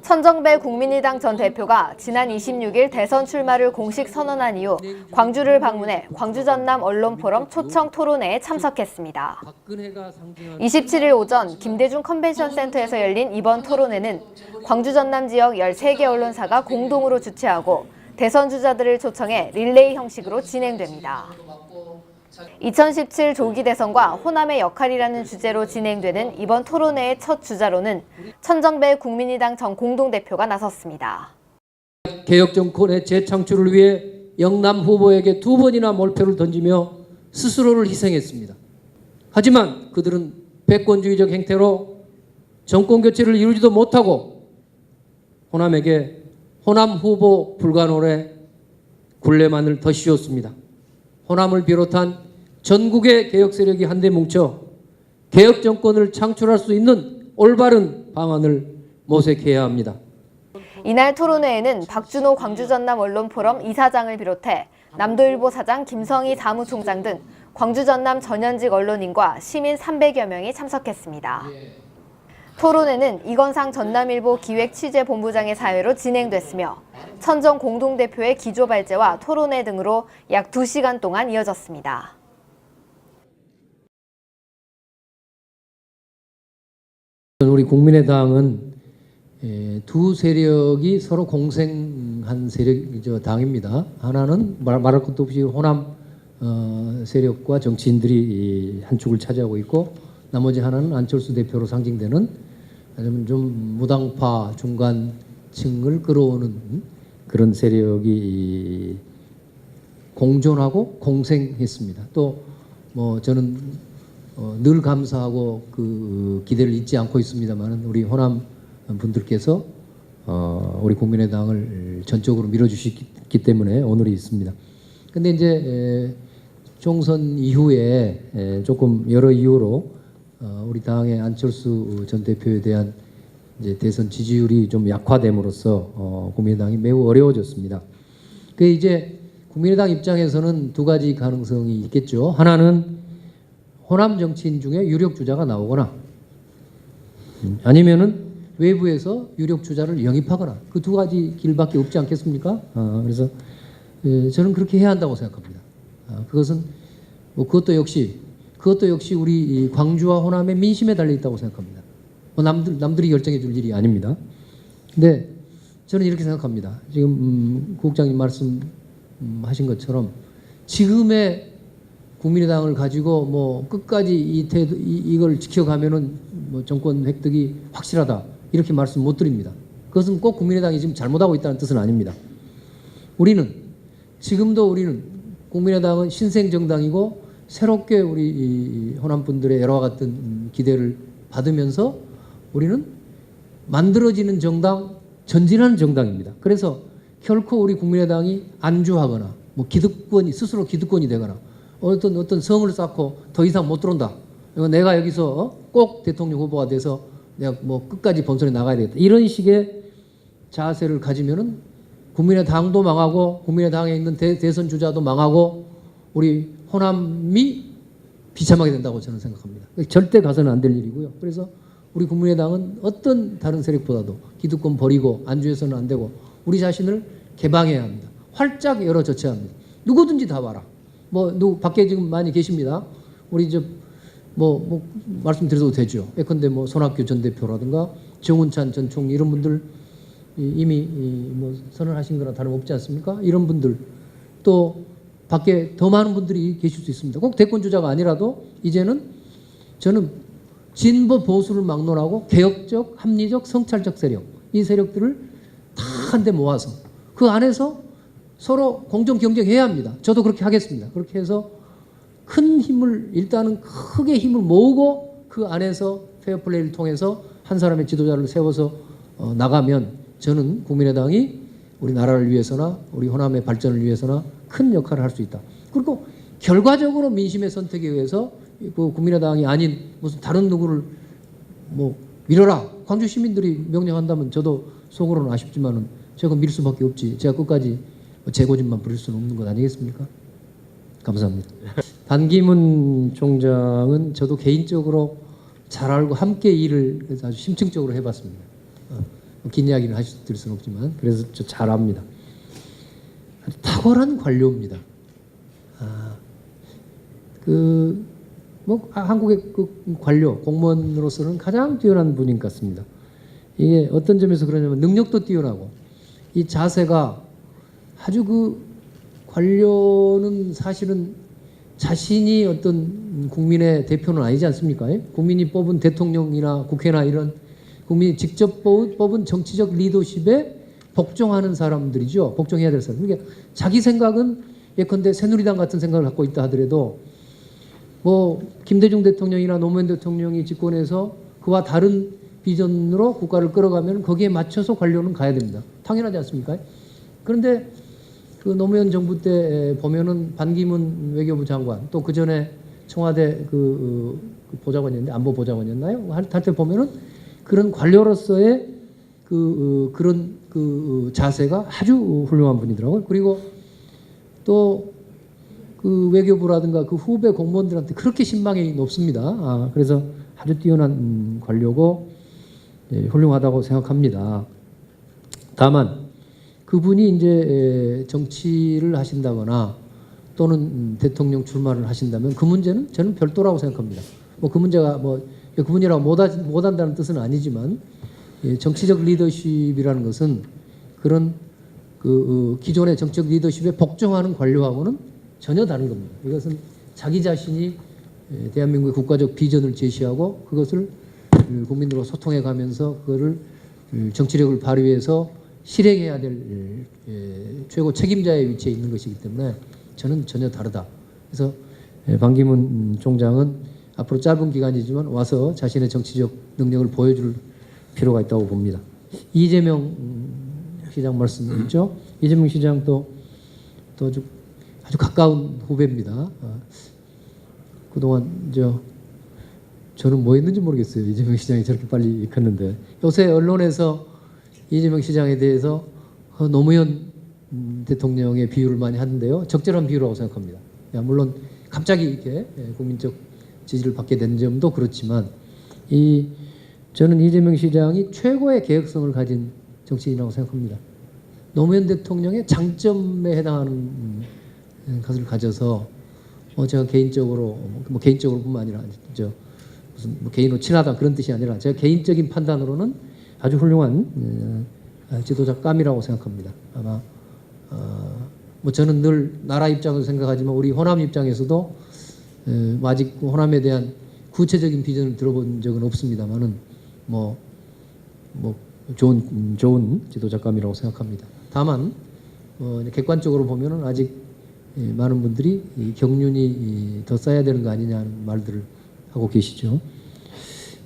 천정배 국민의당 전 대표가 지난 26일 대선 출마를 공식 선언한 이후 광주를 방문해 광주 전남 언론포럼 초청 토론회에 참석했습니다. 27일 오전 김대중 컨벤션센터에서 열린 이번 토론회는 광주 전남 지역 13개 언론사가 공동으로 주최하고 대선 주자들을 초청해 릴레이 형식으로 진행됩니다. 2017 조기 대선과 호남의 역할이라는 주제로 진행되는 이번 토론회의 첫 주자로는 천정배 국민의당 전 공동대표가 나섰습니다. 개혁 정권의 재창출을 위해 영남 후보에게 2번이나 몰표를 던지며 스스로를 희생했습니다. 하지만 그들은 패권주의적 행태로 정권 교체를 이루지도 못하고 호남에게 호남 후보 불가노래 굴레만을 더 씌웠습니다. 호남을 비롯한 전국의 개혁 세력이 한데 뭉쳐 개혁 정권을 창출할 수 있는 올바른 방안을 모색해야 합니다. 이날 토론회에는 박준호 광주 전남 언론포럼 이사장을 비롯해 남도일보 사장 김성희 사무총장 등 광주 전남 전현직 언론인과 시민 300여 명이 참석했습니다. 토론회는 이건상 전남일보 기획취재본부장의 사회로 진행됐으며 천정 공동대표의 기조 발제와 토론회 등으로 약 2시간 동안 이어졌습니다. 우리 국민의당은 두 세력이 서로 공생한 당입니다. 하나는 말할 것도 없이 호남 세력과 정치인들이 한 축을 차지하고 있고, 나머지 하나는 안철수 대표로 상징되는 좀 무당파 중간층을 끌어오는 그런 세력이 공존하고 공생했습니다. 또 저는 늘 감사하고 그 기대를 잊지 않고 있습니다만, 우리 호남 분들께서 우리 국민의당을 전적으로 밀어주시기 때문에 오늘이 있습니다. 근데 이제 총선 이후에 조금 여러 이유로 우리 당의 안철수 전 대표에 대한 이제 대선 지지율이 좀 약화됨으로써 국민의당이 매우 어려워졌습니다. 그 이제 국민의당 입장에서는 두 가지 가능성이 있겠죠. 하나는 호남 정치인 중에 유력 주자가 나오거나, 아니면은 외부에서 유력 주자를 영입하거나, 그 두 가지 길밖에 없지 않겠습니까? 그래서 저는 그렇게 해야 한다고 생각합니다. 그것은 그것도 역시 우리 광주와 호남의 민심에 달려 있다고 생각합니다. 남들이 결정해 줄 일이 아닙니다. 근데 저는 이렇게 생각합니다. 지금 국장님 말씀하신 것처럼 지금의 국민의당을 가지고 끝까지 이걸 지켜가면은 정권 획득이 확실하다, 이렇게 말씀 못 드립니다. 그것은 꼭 국민의당이 지금 잘못하고 있다는 뜻은 아닙니다. 지금도 국민의당은 신생 정당이고, 새롭게 우리 호남 분들의 여러 같은 기대를 받으면서 우리는 만들어지는 정당, 전진하는 정당입니다. 그래서 결코 우리 국민의당이 안주하거나 스스로 기득권이 되거나 어떤 성을 쌓고 더 이상 못 들어온다, 내가 여기서 꼭 대통령 후보가 돼서 내가 끝까지 본선에 나가야 되겠다, 이런 식의 자세를 가지면은 국민의당도 망하고 국민의당에 있는 대선 주자도 망하고 우리 호남이 비참하게 된다고 저는 생각합니다. 절대 가서는 안 될 일이고요. 그래서 우리 국민의당은 어떤 다른 세력보다도 기득권 버리고 안주해서는 안 되고 우리 자신을 개방해야 합니다. 활짝 열어젖혀야 합니다. 누구든지 다 와라. 밖에 지금 많이 계십니다. 우리 말씀드려도 되죠. 예컨대 손학규 전 대표라든가 정운찬 전 총리, 이런 분들 이미 선언하신 거나 다름없지 않습니까? 이런 분들, 또 밖에 더 많은 분들이 계실 수 있습니다. 꼭 대권 주자가 아니라도 이제는 저는 진보 보수를 막론하고 개혁적, 합리적, 성찰적 세력, 이 세력들을 다 한데 모아서 그 안에서 서로 공정 경쟁해야 합니다. 저도 그렇게 하겠습니다. 그렇게 해서 일단은 크게 힘을 모으고 그 안에서 페어플레이를 통해서 한 사람의 지도자를 세워서 나가면 저는 국민의당이 우리나라를 위해서나 우리 호남의 발전을 위해서나 큰 역할을 할 수 있다. 그리고 결과적으로 민심의 선택에 의해서 국민의당이 아닌 무슨 다른 누구를 밀어라, 광주 시민들이 명령한다면 저도 속으로는 아쉽지만은 제가 밀 수밖에 없지. 제가 끝까지 재고집만 부릴 수는 없는 것 아니겠습니까? 감사합니다. 반기문 총장은 저도 개인적으로 잘 알고 함께 일을 아주 심층적으로 해봤습니다. 긴 이야기는 하실 수는 없지만 그래서 저 잘 압니다. 아주 탁월한 관료입니다. 한국의 그 관료 공무원으로서는 가장 뛰어난 분인 것 같습니다. 이게 어떤 점에서 그러냐면 능력도 뛰어나고 이 자세가 아주 그 관료는 사실은 자신이 어떤 국민의 대표는 아니지 않습니까? 국민이 뽑은 대통령이나 국회나 이런 국민이 직접 뽑은 정치적 리더십에 복종하는 사람들이죠. 복종해야 될 사람. 그러니까 자기 생각은 예컨대 새누리당 같은 생각을 갖고 있다 하더라도 뭐 김대중 대통령이나 노무현 대통령이 집권해서 그와 다른 비전으로 국가를 끌어가면 거기에 맞춰서 관료는 가야 됩니다. 당연하지 않습니까? 그런데 그 노무현 정부 때 보면은 반기문 외교부 장관 또 그 전에 청와대 그 보좌관이었는데 안보 보좌관이었나요? 할 때 보면은 그런 관료로서의 그런 자세가 아주 훌륭한 분이더라고요. 그리고 또 그 외교부라든가 그 후배 공무원들한테 그렇게 신망이 높습니다. 그래서 아주 뛰어난 관료고 훌륭하다고 생각합니다. 다만 그분이 이제 정치를 하신다거나 또는 대통령 출마를 하신다면 그 문제는 저는 별도라고 생각합니다. 뭐 그 문제가 뭐 그분이라고 못한다는 뜻은 아니지만 정치적 리더십이라는 것은 그런 기존의 정치적 리더십에 복종하는 관료하고는 전혀 다른 겁니다. 이것은 자기 자신이 대한민국의 국가적 비전을 제시하고 그것을 국민들과 소통해 가면서 그거를 정치력을 발휘해서 실행해야 될 최고 책임자의 위치에 있는 것이기 때문에 저는 전혀 다르다. 그래서 반기문 총장은 앞으로 짧은 기간이지만 와서 자신의 정치적 능력을 보여줄 필요가 있다고 봅니다. 이재명 시장 말씀드렸죠. 이재명 시장도 아주 가까운 후배입니다. 그동안 저는 뭐 했는지 모르겠어요. 이재명 시장이 저렇게 빨리 컸는데 요새 언론에서 이재명 시장에 대해서 노무현 대통령의 비유를 많이 하는데요. 적절한 비유라고 생각합니다. 물론 갑자기 이렇게 국민적 지지를 받게 된 점도 그렇지만 저는 이재명 시장이 최고의 개혁성을 가진 정치인이라고 생각합니다. 노무현 대통령의 장점에 해당하는 것을 가져서 제가 개인적으로 개인적으로뿐만 아니라 무슨 개인으로 친하다 그런 뜻이 아니라 제가 개인적인 판단으로는 아주 훌륭한 지도자감이라고 생각합니다. 아마 저는 늘 나라 입장에서 생각하지만 우리 호남 입장에서도 아직 호남에 대한 구체적인 비전을 들어본 적은 없습니다만은 좋은 지도자감이라고 생각합니다. 다만 객관적으로 보면은 아직 많은 분들이 경륜이 더 쌓여야 되는 거 아니냐는 말들을 하고 계시죠.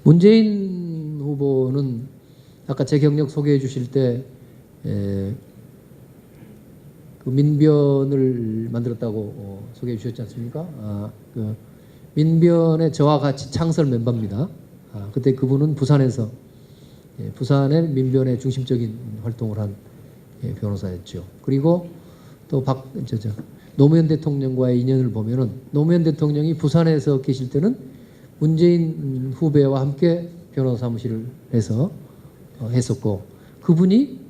문재인 후보는 아까 제 경력 소개해 주실 때 그 민변을 만들었다고 소개해 주셨지 않습니까? 그 민변의 저와 같이 창설 멤버입니다. 그때 그분은 부산에서 부산의 민변의 중심적인 활동을 한 변호사였죠. 그리고 또 노무현 대통령과의 인연을 보면은 노무현 대통령이 부산에서 계실 때는 문재인 후배와 함께 변호사 사무실을 해서 했었고 그분이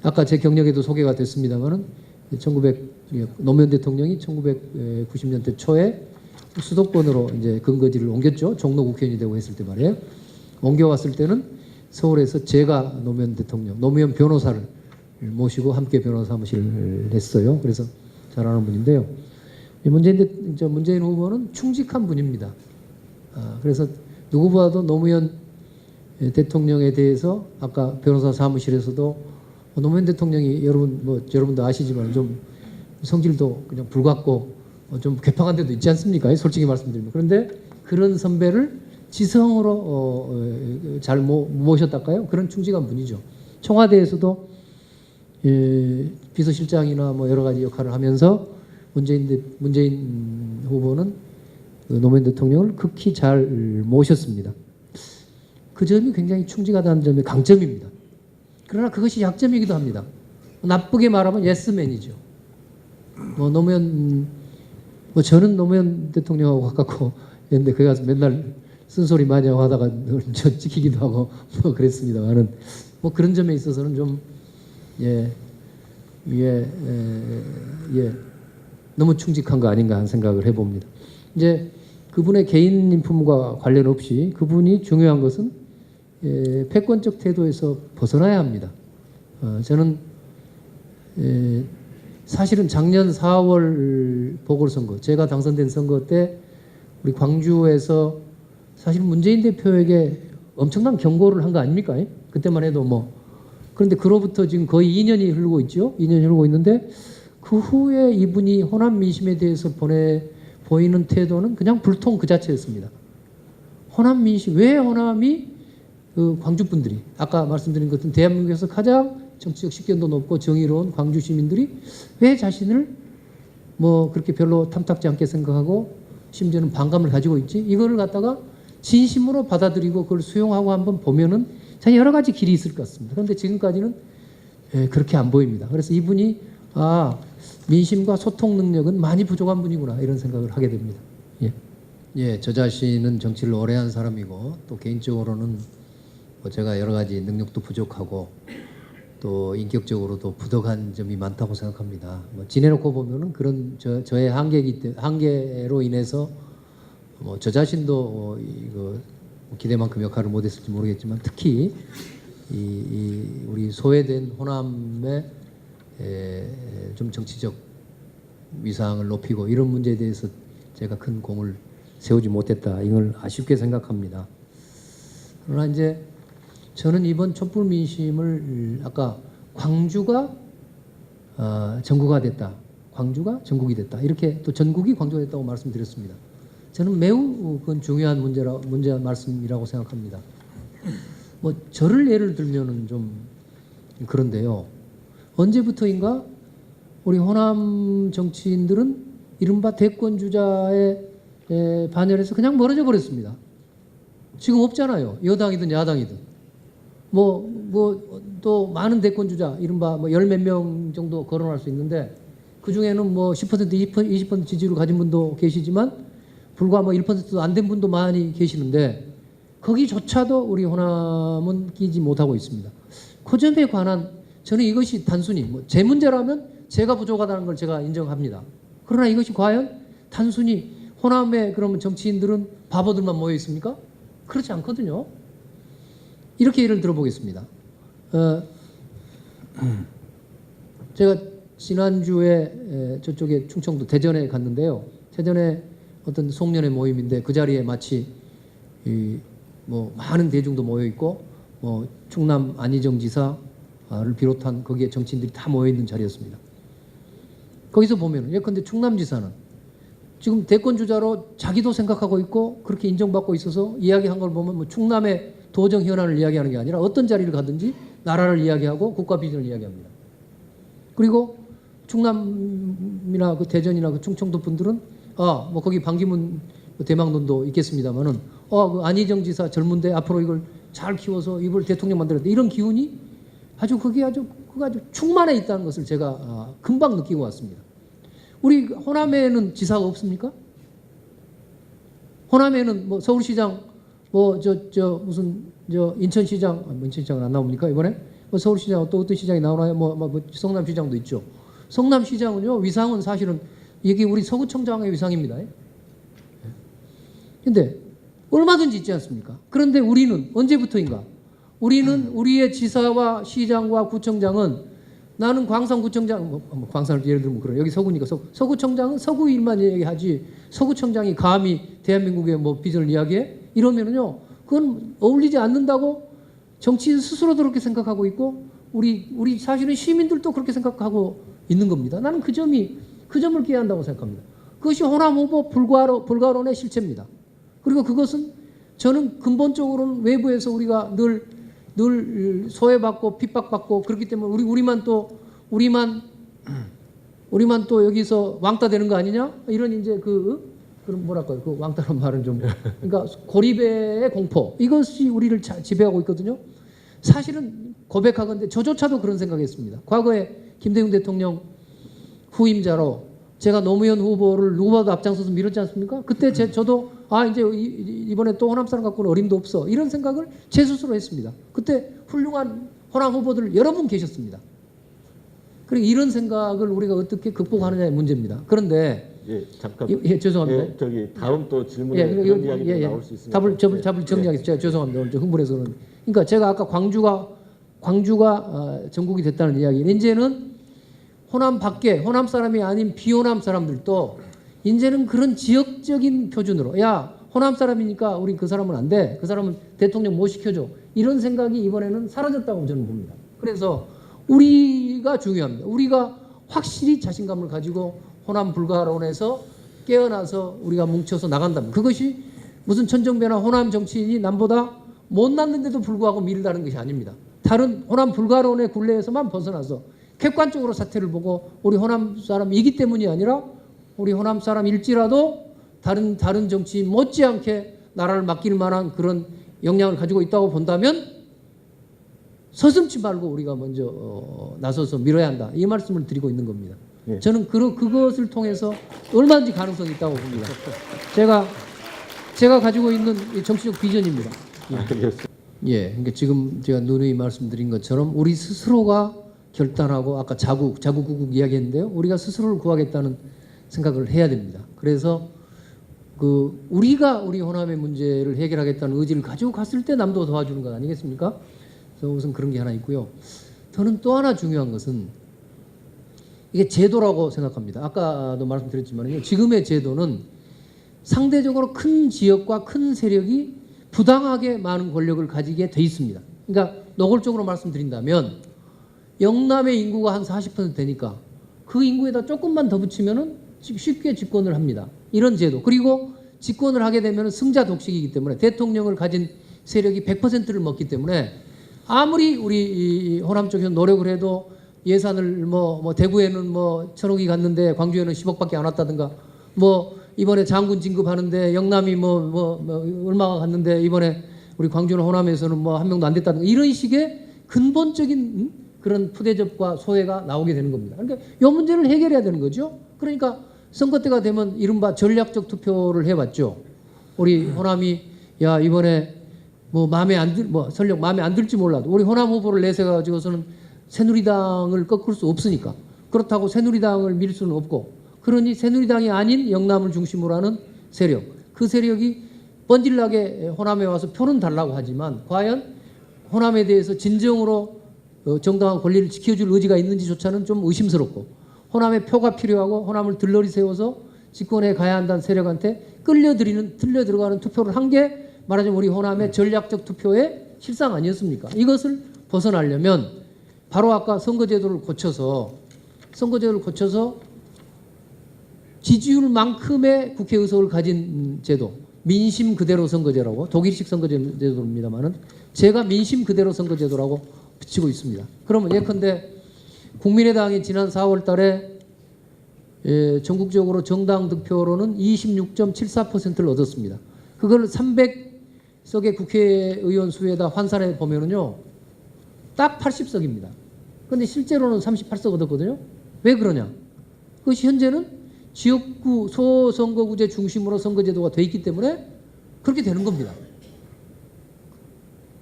아까 제 경력에도 소개가 됐습니다만은 노무현 대통령이 1990년대 초에 수도권으로 이제 근거지를 옮겼죠. 종로 국회의원이 되고 했을 때 말이에요. 옮겨왔을 때는 서울에서 제가 노무현 변호사를 모시고 함께 변호사 사무실을 했어요. 그래서 잘 아는 분인데요. 문재인 후보는 충직한 분입니다. 그래서 누구보다도 노무현 대통령에 대해서 아까 변호사 사무실에서도 노무현 대통령이 여러분도 아시지만 좀 성질도 그냥 불같고 좀 개방한 데도 있지 않습니까? 솔직히 말씀드리면. 그런데 그런 선배를 지성으로 잘 모셨달까요? 그런 충직한 분이죠. 청와대에서도 비서실장이나 여러 가지 역할을 하면서 문재인 후보는 노무현 대통령을 극히 잘 모셨습니다. 그 점이 굉장히 충직하다는 점이 강점입니다. 그러나 그것이 약점이기도 합니다. 나쁘게 말하면 예스맨이죠. 저는 노무현 대통령하고 가깝고 했는데 거기 가서 맨날 쓴소리 많이 하고 하다가 저 찍히기도 하고 그랬습니다만은 뭐 그런 점에 있어서는 좀 너무 충직한 거 아닌가 하는 생각을 해봅니다. 이제 그분의 개인 인품과 관련 없이 그분이 중요한 것은 패권적 태도에서 벗어나야 합니다. 저는 사실은 작년 4월 보궐선거, 제가 당선된 선거 때 우리 광주에서 사실 문재인 대표에게 엄청난 경고를 한 거 아닙니까? 그때만 해도 뭐. 그런데 그로부터 지금 거의 2년이 흐르고 있죠. 2년이 흐르고 있는데 그 후에 이분이 호남 민심에 대해서 보이는 태도는 그냥 불통 그 자체였습니다. 호남 민심, 왜 호남이 그 광주 분들이 아까 말씀드린 것처럼 대한민국에서 가장 정치적 식견도 높고 정의로운 광주 시민들이 왜 자신을 뭐 그렇게 별로 탐탁지 않게 생각하고 심지어는 반감을 가지고 있지? 이거를 갖다가 진심으로 받아들이고 그걸 수용하고 한번 보면은 참 여러 가지 길이 있을 것 같습니다. 그런데 지금까지는 그렇게 안 보입니다. 그래서 이분이 민심과 소통 능력은 많이 부족한 분이구나 이런 생각을 하게 됩니다. 저 자신은 정치를 오래 한 사람이고 또 개인적으로는 뭐 제가 여러 가지 능력도 부족하고 또 인격적으로도 부족한 점이 많다고 생각합니다. 뭐 지내놓고 보면은 그런 저의 한계로 인해서 뭐 저 자신도 이거 기대만큼 역할을 못했을지 모르겠지만 특히 우리 소외된 호남의 좀 정치적 위상을 높이고 이런 문제에 대해서 제가 큰 공을 세우지 못했다. 이걸 아쉽게 생각합니다. 그러나 이제 저는 이번 촛불 민심을 아까 광주가 전구가 됐다. 광주가 전국이 됐다. 이렇게 또 전국이 광주가 됐다고 말씀드렸습니다. 저는 매우 그건 중요한 문제 말씀이라고 생각합니다. 뭐 저를 예를 들면은 좀 그런데요. 언제부터인가 우리 호남 정치인들은 이른바 대권 주자의 반열에서 그냥 멀어져 버렸습니다. 지금 없잖아요. 여당이든 야당이든. 또 많은 대권 주자, 이른바 뭐 열 몇 명 정도 거론할 수 있는데 그 중에는 뭐 10%, 20% 지지율을 가진 분도 계시지만 불과 뭐 1%도 안 된 분도 많이 계시는데 거기조차도 우리 호남은 끼지 못하고 있습니다. 그 점에 관한 저는 이것이 단순히 제 문제라면 제가 부족하다는 걸 제가 인정합니다. 그러나 이것이 과연 단순히 호남의 그러면 정치인들은 바보들만 모여 있습니까? 그렇지 않거든요. 이렇게 예를 들어보겠습니다. 제가 지난주에 저쪽에 충청도 대전에 갔는데요. 대전에 어떤 송년회 모임인데 그 자리에 마치 뭐 많은 대중도 모여 있고 충남 안희정 지사를 비롯한 거기에 정치인들이 다 모여 있는 자리였습니다. 거기서 보면 예컨대 충남지사는 지금 대권 주자로 자기도 생각하고 있고 그렇게 인정받고 있어서 이야기한 걸 보면 뭐 충남의 도정 현안을 이야기하는 게 아니라 어떤 자리를 가든지 나라를 이야기하고 국가 비전을 이야기합니다. 그리고 충남이나 그 대전이나 그 충청도 분들은 뭐 거기 반기문 대망론도 있겠습니다만은 그 안희정 지사 젊은데 앞으로 이걸 잘 키워서 이걸 대통령 만들어야 돼. 이런 기운이 그게 아주 충만해 있다는 것을 제가 금방 느끼고 왔습니다. 우리 호남에는 지사가 없습니까? 호남에는 뭐 서울시장 인천시장 인천시장은 안 나옵니까 이번에? 뭐 서울시장 또 어떤 시장이 나오나요? 뭐 성남시장도 있죠. 성남시장은요 위상은 사실은 이게 우리 서구청장의 위상입니다. 근데 얼마든지 있지 않습니까? 그런데 우리는 언제부터인가? 우리는 우리의 지사와 시장과 구청장은 나는 광산구청장, 광산을 예를 들면 그래요. 여기 서구니까 서구청장은 서구 일만 얘기하지 서구청장이 감히 대한민국의 뭐 비전을 이야기해? 이러면은요, 그건 어울리지 않는다고 정치인 스스로도 그렇게 생각하고 있고 우리 사실은 시민들도 그렇게 생각하고 있는 겁니다. 나는 그 점을 깨야 한다고 생각합니다. 그것이 호남 후보 불가론의 실체입니다. 그리고 그것은 저는 근본적으로는 외부에서 우리가 늘 소외받고 핍박받고 그렇기 때문에 우리만 또 여기서 왕따 되는 거 아니냐? 이런 이제 그런 뭐랄까요? 그 왕따란 말은 좀 그러니까 고립의 공포 이것이 우리를 지배하고 있거든요. 사실은 고백하건대 저조차도 그런 생각했습니다. 과거에 김대중 대통령 후임자로 제가 노무현 후보를 누구보다 앞장서서 밀었지 않습니까? 그때 저도 이제 이번에 또 호남 사람 갖고는 어림도 없어 이런 생각을 제 스스로 했습니다. 그때 훌륭한 호남 후보들 여러 분 계셨습니다. 그리고 이런 생각을 우리가 어떻게 극복하느냐의 문제입니다. 그런데 예, 잠깐. 죄송합니다. 예, 저기 다음 또 질문에 그런 이야기가 나올 수 있습니다. 답을 정리하겠습니다. 제가 죄송합니다. 오늘 좀 흥분해서 그런. 그러니까 제가 아까 광주가 전국이 됐다는 이야기. 이제는 호남 밖에 호남 사람이 아닌 비호남 사람들도 이제는 그런 지역적인 표준으로 야 호남 사람이니까 우리 그 사람은 안 돼. 그 사람은 대통령 못 시켜줘. 이런 생각이 이번에는 사라졌다고 저는 봅니다. 그래서 우리가 중요합니다. 우리가 확실히 자신감을 가지고 호남 불가론에서 깨어나서 우리가 뭉쳐서 나간다면 그것이 무슨 천정배나 호남 정치인이 남보다 못났는데도 불구하고 밀다는 것이 아닙니다. 다른 호남 불가론의 굴레에서만 벗어나서 객관적으로 사태를 보고 우리 호남 사람이기 때문이 아니라 우리 호남 사람일지라도 다른 정치인 못지않게 나라를 맡길 만한 그런 역량을 가지고 있다고 본다면 서슴지 말고 우리가 먼저 나서서 밀어야 한다. 이 말씀을 드리고 있는 겁니다. 예. 저는 그것을 통해서 얼마든지 가능성이 있다고 봅니다. 제가 가지고 있는 정치적 비전입니다. 알겠습니다. 예, 그러니까 지금 제가 누누이 말씀드린 것처럼 우리 스스로가 결단하고 아까 자국구국 이야기했는데요. 우리가 스스로를 구하겠다는 생각을 해야 됩니다. 그래서 우리가 우리 호남의 문제를 해결하겠다는 의지를 가지고 갔을 때 남도 도와주는 것 아니겠습니까? 그래서 우선 그런 게 하나 있고요. 저는 또 하나 중요한 것은 이게 제도라고 생각합니다. 아까도 말씀드렸지만요. 지금의 제도는 상대적으로 큰 지역과 큰 세력이 부당하게 많은 권력을 가지게 돼 있습니다. 그러니까 노골적으로 말씀드린다면 영남의 인구가 한 40% 되니까 그 인구에다 조금만 더 붙이면은 쉽게 집권을 합니다. 이런 제도. 그리고 집권을 하게 되면 승자 독식이기 때문에 대통령을 가진 세력이 100%를 먹기 때문에 아무리 우리 호남 쪽에서 노력을 해도 예산을 대구에는 1,000억이 갔는데 광주에는 10억밖에 안 왔다든가 이번에 장군 진급하는데 영남이 얼마가 갔는데 이번에 우리 광주나 호남에서는 한 명도 안 됐다든가 이런 식의 근본적인 그런 푸대접과 소외가 나오게 되는 겁니다. 그러니까 이 문제를 해결해야 되는 거죠. 그러니까 선거 때가 되면 이른바 전략적 투표를 해봤죠. 우리 호남이 야 이번에 설령 마음에 안 들지 몰라도 우리 호남 후보를 내세가지고서는 새누리당을 꺾을 수 없으니까 그렇다고 새누리당을 밀 수는 없고 그러니 새누리당이 아닌 영남을 중심으로 하는 세력 그 세력이 뻔질나게 호남에 와서 표는 달라고 하지만 과연 호남에 대해서 진정으로 정당한 권리를 지켜줄 의지가 있는지조차는 좀 의심스럽고 호남의 표가 필요하고 호남을 들러리 세워서 집권에 가야 한다는 세력한테 끌려 들어가는 투표를 한 게 말하자면 우리 호남의 전략적 투표의 실상 아니었습니까? 이것을 벗어나려면 바로 아까 선거제도를 고쳐서 지지율만큼의 국회의석을 가진 제도 민심 그대로 선거제라고 독일식 선거제도입니다만은 제가 민심 그대로 선거제도라고 붙이고 있습니다. 그러면 예컨대 국민의당이 지난 4월 달에 전국적으로 정당 득표로는 26.74%를 얻었습니다. 그걸 300석의 국회의원 수에다 환산해 보면은요, 딱 80석입니다. 그런데 실제로는 38석 얻었거든요. 왜 그러냐? 그것이 현재는 지역구 소선거구제 중심으로 선거제도가 돼 있기 때문에 그렇게 되는 겁니다.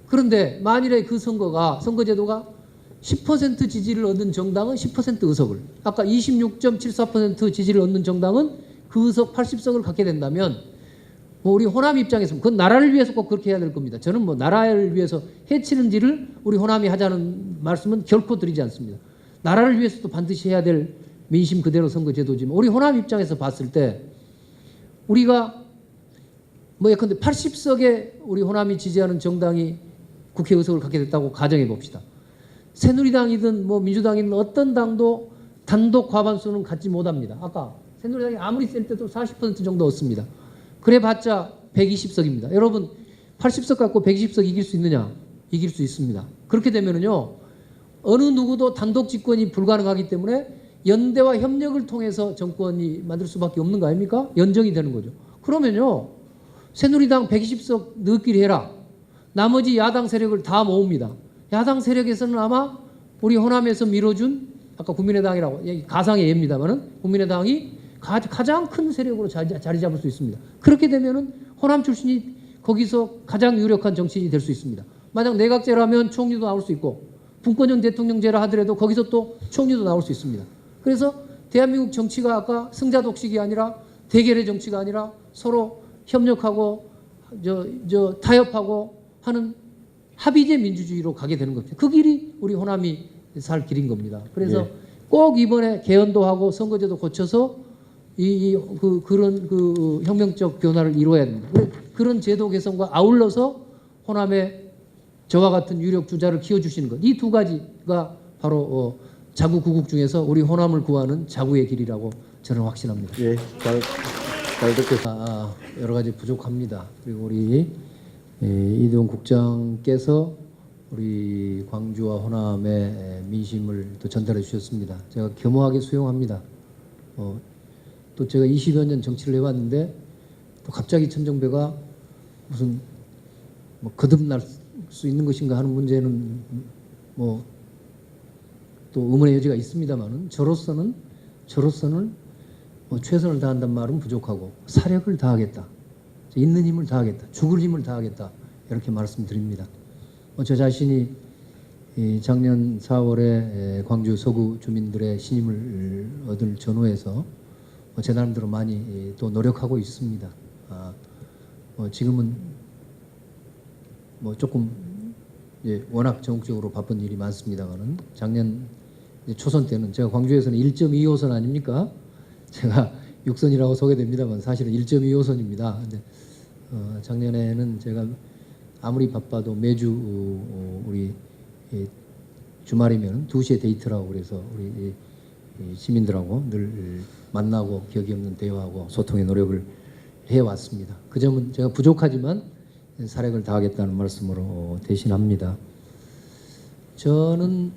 그런데 만일에 그 선거제도가 10% 지지를 얻는 정당은 10% 의석을, 아까 26.74% 지지를 얻는 정당은 그 의석 80석을 갖게 된다면 우리 호남 입장에서 그건 나라를 위해서 꼭 그렇게 해야 될 겁니다. 저는 나라를 위해서 해치는 일을 우리 호남이 하자는 말씀은 결코 드리지 않습니다. 나라를 위해서도 반드시 해야 될 민심 그대로 선거제도지만 우리 호남 입장에서 봤을 때 우리가 예컨대 80석의 우리 호남이 지지하는 정당이 국회의석을 갖게 됐다고 가정해 봅시다. 새누리당이든 민주당이든 어떤 당도 단독 과반수는 갖지 못합니다. 아까 새누리당이 아무리 셀 때도 40% 정도 얻습니다. 그래봤자 120석입니다. 여러분 80석 갖고 120석 이길 수 있느냐? 이길 수 있습니다. 그렇게 되면은요 어느 누구도 단독 집권이 불가능하기 때문에 연대와 협력을 통해서 정권이 만들 수밖에 없는 거 아닙니까? 연정이 되는 거죠. 그러면요 새누리당 120석 너희끼리 해라. 나머지 야당 세력을 다 모읍니다. 야당 세력에서는 아마 우리 호남에서 밀어준 아까 국민의당이라고 가상의 예입니다만은 국민의당이 가장 큰 세력으로 자리 잡을 수 있습니다. 그렇게 되면은 호남 출신이 거기서 가장 유력한 정치인이 될 수 있습니다. 만약 내각제라면 총리도 나올 수 있고 분권형 대통령제라 하더라도 거기서 또 총리도 나올 수 있습니다. 그래서 대한민국 정치가 아까 승자 독식이 아니라 대결의 정치가 아니라 서로 협력하고 타협하고 하는 합의제 민주주의로 가게 되는 겁니다. 그 길이 우리 호남이 살 길인 겁니다. 그래서 예. 꼭 이번에 개헌도 하고 선거제도 고쳐서 그런 혁명적 변화를 이루어야 됩니다. 그런 제도 개선과 아울러서 호남의 저와 같은 유력 주자를 키워주시는 것. 이 두 가지가 바로 자구 구국 중에서 우리 호남을 구하는 자구의 길이라고 저는 확신합니다. 예, 잘 듣겠습니다. 여러 가지 부족합니다. 그리고 우리 이동 국장께서 우리 광주와 호남의 민심을 또 전달해 주셨습니다. 제가 겸허하게 수용합니다. 또 제가 20여 년 정치를 해왔는데 또 갑자기 천정배가 무슨 뭐 거듭날 수 있는 것인가 하는 문제는 뭐 또 의문의 여지가 있습니다만은 저로서는 뭐 최선을 다한다는 말은 부족하고 사력을 다하겠다, 있는 힘을 다하겠다, 죽을 힘을 다하겠다 이렇게 말씀드립니다. 저 자신이 작년 4월에 광주 서구 주민들의 신임을 얻을 전후에서 제 나름대로 많이 또 노력하고 있습니다. 지금은 뭐 조금 워낙 전국적으로 바쁜 일이 많습니다만은 작년 초선 때는 제가 광주에서는 1.25선 아닙니까? 제가 6선이라고 소개됩니다만 사실은 1.25선입니다. 근데 작년에는 제가 아무리 바빠도 매주 우리 주말이면 2시에 데이트라고 그래서 우리 시민들하고 늘 만나고 격이 없는 대화하고 소통의 노력을 해왔습니다. 그 점은 제가 부족하지만 사력을 다하겠다는 말씀으로 대신합니다. 저는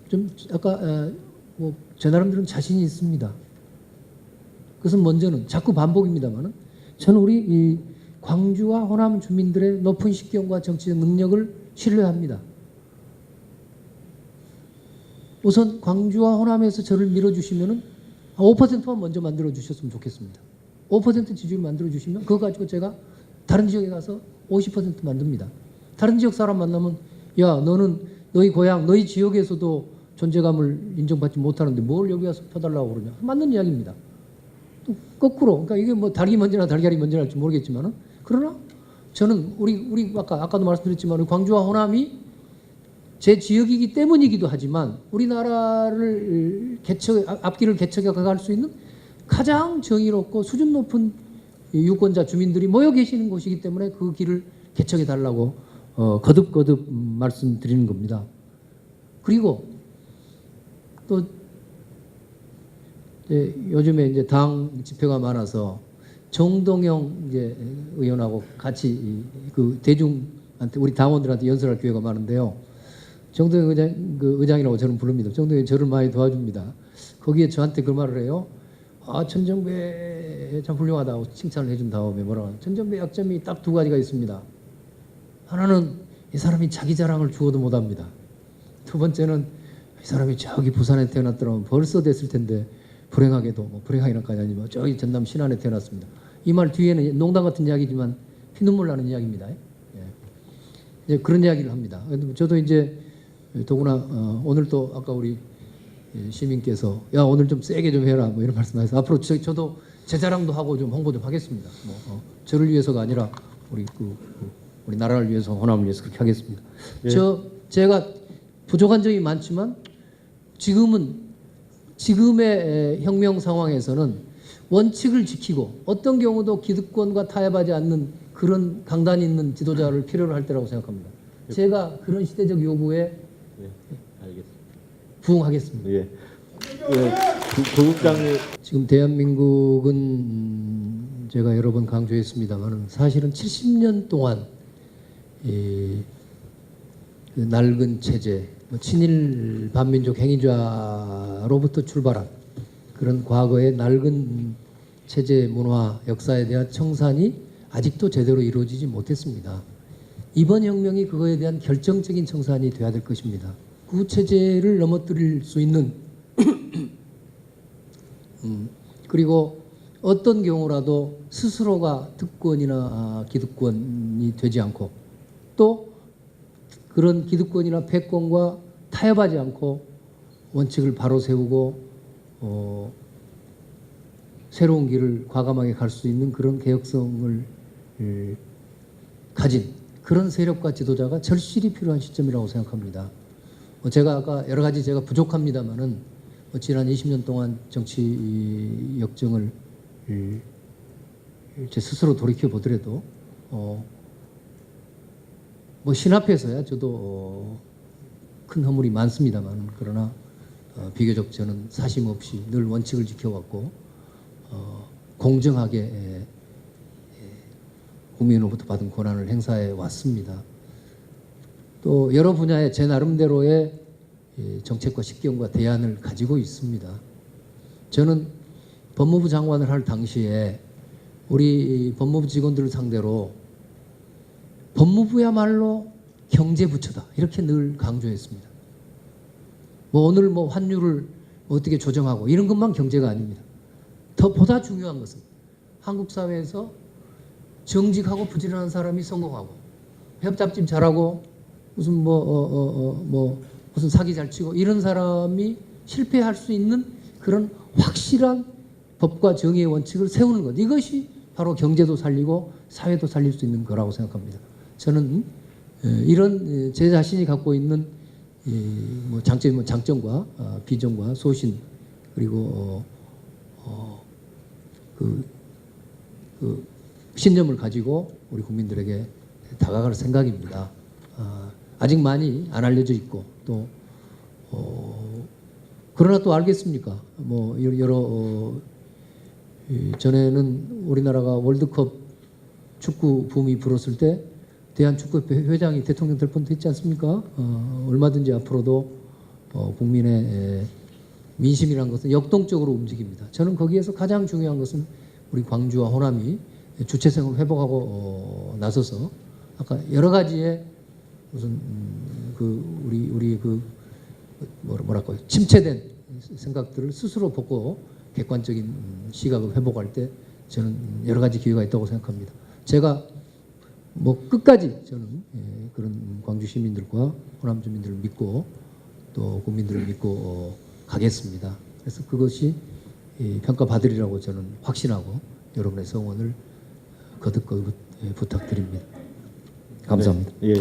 좀 아까 뭐 제 나름대로는 자신이 있습니다. 그것은 먼저는 자꾸 반복입니다만은 저는 우리 이 광주와 호남 주민들의 높은 식견과 정치적 능력을 신뢰합니다. 우선 광주와 호남에서 저를 밀어주시면은 5%만 먼저 만들어 주셨으면 좋겠습니다. 5% 지지율 만들어 주시면 그거 가지고 제가 다른 지역에 가서 50% 만듭니다. 다른 지역 사람 만나면 야 너는 너희 고향 너희 지역에서도 존재감을 인정받지 못하는데 뭘 여기 와서 펴달라고 그러냐. 맞는 이야기입니다. 또 거꾸로 그러니까 이게 뭐 닭이 먼저나 달걀이 먼저나 할지 모르겠지만은 그러나 저는 우리 아까도 말씀드렸지만 우리 광주와 호남이 제 지역이기 때문이기도 하지만 우리나라를 앞길을 개척해 갈 수 있는 가장 정의롭고 수준 높은 유권자 주민들이 모여 계시는 곳이기 때문에 그 길을 개척해 달라고 거듭 말씀드리는 겁니다. 그리고 또 요즘에 이제 당 집회가 많아서 정동영 의원하고 같이 그 대중한테 우리 당원들한테 연설할 기회가 많은데요. 정동영 의장이라고 저는 부릅니다. 정동영이 저를 많이 도와줍니다. 거기에 저한테 그 말을 해요. 천정배 참 훌륭하다고 칭찬을 해준 다음에 뭐라고 하냐. 천정배 약점이 딱 2가지가 있습니다. 하나는 이 사람이 자기 자랑을 죽어도 못합니다. 2번째는 이 사람이 저기 부산에 태어났더라면 벌써 됐을 텐데 불행하게도 뭐 불행하기는까지 아니면 저기 전남 신안에 태어났습니다. 이 말 뒤에는 농담 같은 이야기지만 피눈물 나는 이야기입니다. 이제 그런 이야기를 합니다. 저도 이제 더구나 오늘 또 아까 우리 시민께서 야 오늘 좀 세게 좀 해라 뭐 이런 말씀하셔서 앞으로 저도 제 자랑도 하고 좀 홍보 좀 하겠습니다. 저를 위해서가 아니라 우리 나라를 위해서 호남을 위해서 그렇게 하겠습니다. 예. 제가 부족한 점이 많지만 지금의 혁명 상황에서는 원칙을 지키고 어떤 경우도 기득권과 타협하지 않는 그런 강단 있는 지도자를 필요로 할 때라고 생각합니다. 제가 그런 시대적 요구에 알겠습니다. 부응하겠습니다. 예. 조국장님 지금 대한민국은 제가 여러 번 강조했습니다만 사실은 70년 동안 그 낡은 체제, 친일 반민족 행위자로부터 출발한 그런 과거의 낡은 체제 문화 역사에 대한 청산이 아직도 제대로 이루어지지 못했습니다. 이번 혁명이 그거에 대한 결정적인 청산이 돼야 될 것입니다. 구체제를 넘어뜨릴 수 있는 그리고 어떤 경우라도 스스로가 득권이나 기득권이 되지 않고 또 그런 기득권이나 패권과 타협하지 않고 원칙을 바로 세우고 새로운 길을 과감하게 갈 수 있는 그런 개혁성을 가진 그런 세력과 지도자가 절실히 필요한 시점이라고 생각합니다. 제가 아까 여러 가지 제가 부족합니다만은 지난 20년 동안 정치 역정을 제 스스로 돌이켜 보더라도 뭐 신앞에서야 저도 큰 허물이 많습니다만 그러나 비교적 저는 사심 없이 늘 원칙을 지켜왔고 공정하게 국민으로부터 받은 권한을 행사해 왔습니다. 또 여러 분야에 제 나름대로의 정책과 식견과 대안을 가지고 있습니다. 저는 법무부 장관을 할 당시에 우리 법무부 직원들을 상대로 법무부야말로 경제부처다 이렇게 늘 강조했습니다. 뭐 오늘 뭐 환율을 어떻게 조정하고 이런 것만 경제가 아닙니다. 더 보다 중요한 것은 한국 사회에서 정직하고 부지런한 사람이 성공하고 협잡집 잘하고 무슨 무슨 사기 잘 치고 이런 사람이 실패할 수 있는 그런 확실한 법과 정의의 원칙을 세우는 것, 이것이 바로 경제도 살리고 사회도 살릴 수 있는 거라고 생각합니다. 저는 이런 제 자신이 갖고 있는 뭐 장점과 비전과 소신 그리고 그 신념을 가지고 우리 국민들에게 다가갈 생각입니다. 아직 많이 안 알려져 있고 또 그러나 또 알겠습니까? 뭐 여러 전에는 우리나라가 월드컵 축구 붐이 불었을 때 대한축구협회 회장이 대통령 될 뻔도 했지 않습니까? 얼마든지 앞으로도 국민의 민심이라는 것은 역동적으로 움직입니다. 저는 거기에서 가장 중요한 것은 우리 광주와 호남이 주체성을 회복하고 나서서 아까 여러 가지의 무슨 우리 뭐랄까요 침체된 생각들을 스스로 보고 객관적인 시각을 회복할 때 저는 여러 가지 기회가 있다고 생각합니다. 제가 뭐 끝까지 저는 그런 광주 시민들과 호남 주민들을 믿고 또 국민들을 믿고 가겠습니다. 그래서 그것이 평가받으리라고 저는 확신하고 여러분의 성원을 거듭 부탁드립니다. 감사합니다. 네, 예.